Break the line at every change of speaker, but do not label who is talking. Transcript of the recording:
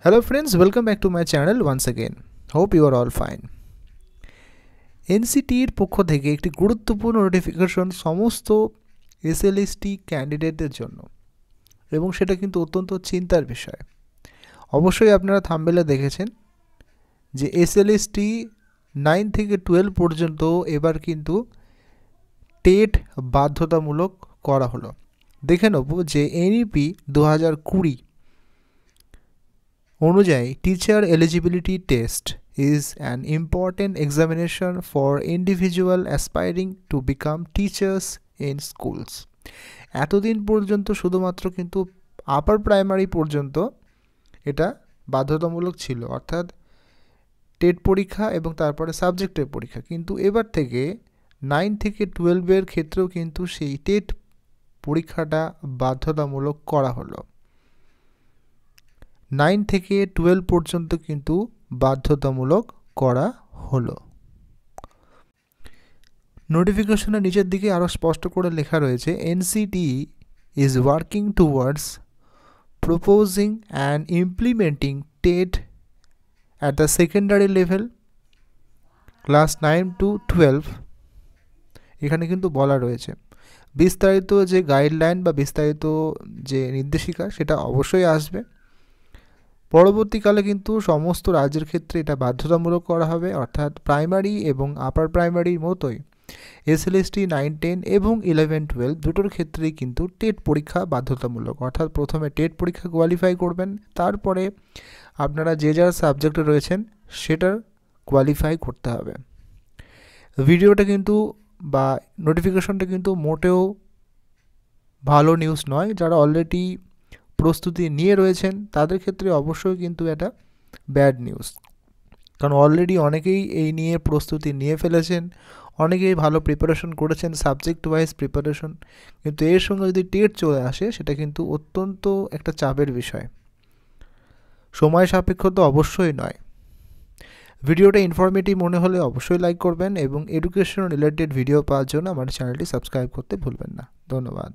Hello friends, welcome back to my channel once again. Hope you are all fine. এনসিটির পক্ষ থেকে একটি গুরুত্বপূর্ণ notification সমস্ত এসএলএসটি ক্যান্ডিডেটদের জন্য, এবং সেটা কিন্তু অত্যন্ত চিন্তার বিষয়। অবশ্যই আপনারা থাম্বনেলে দেখেছেন যে এসএলএসটি 9 থেকে 12 পর্যন্ত এবার কিন্তু টেট বাধ্যতামূলক করা হলো। দেখে নেব যে এনইপি 2020 অনুযায়ী teacher eligibility test is an important examination for individual aspiring to become teachers in schools. এতদিন পর্যন্ত শুধুমাত্র কিন্তু আপার প্রাইমারি পর্যন্ত এটা বাধ্যতামূলক ছিল, অর্থাৎ টেট পরীক্ষা এবং তারপরে সাবজেক্টের পরীক্ষা। কিন্তু এবার থেকে 9 থেকে 12 ক্ষেত্রেও কিন্তু সেই টেট পরীক্ষাটা বাধ্যতামূলক করা হলো। 9 থেকে 12 পর্যন্ত কিন্তু বাধ্যতামূলক করা হলো। নোটিফিকেশনের নিচের দিকে আরও স্পষ্ট করে লেখা রয়েছে, NCT is working towards proposing and implementing TET at the secondary level class 9 to 12। এখানে কিন্তু বলা রয়েছে বিস্তারিত যে গাইডলাইন বা বিস্তারিত যে নির্দেশিকা সেটা অবশ্যই আসবে। পরবর্তীকালে কিন্তু সমস্ত রাজ্যের ক্ষেত্রে এটা বাধ্যতামূলক করা হবে, অর্থাৎ প্রাইমারি এবং আপার প্রাইমারির মতোই এসএলএসটি 9, 10 এবং 11, 12 দুটোর ক্ষেত্রেই কিন্তু টেট পরীক্ষা বাধ্যতামূলক। অর্থাৎ প্রথমে টেট পরীক্ষা কোয়ালিফাই করবেন, তারপরে আপনারা যে যার সাবজেক্টে রয়েছেন সেটার কোয়ালিফাই করতে হবে। ভিডিওটা কিন্তু বা নোটিফিকেশনটা কিন্তু মোটেও ভালো নিউজ নয়। যারা অলরেডি প্রস্তুতি নিয়ে রয়েছেন তাদের ক্ষেত্রে অবশ্যই কিন্তু এটা ব্যাড নিউজ, কারণ অলরেডি অনেকেই এই নিয়ে প্রস্তুতি নিয়ে ফেলেছেন, অনেকেই ভালো প্রিপারেশন করেছেন, সাবজেক্ট ওয়াইজ প্রিপারেশন। কিন্তু এর সঙ্গে যদি টেট চলে আসে সেটা কিন্তু অত্যন্ত একটা চাপের বিষয়, সময় সাপেক্ষ তো অবশ্যই নয়। ভিডিওটা ইনফরমেটিভ মনে হলে অবশ্যই লাইক করবেন এবং এডুকেশন রিলেটেড ভিডিও পাওয়ার জন্য আমার চ্যানেলটি সাবস্ক্রাইব করতে ভুলবেন না। ধন্যবাদ।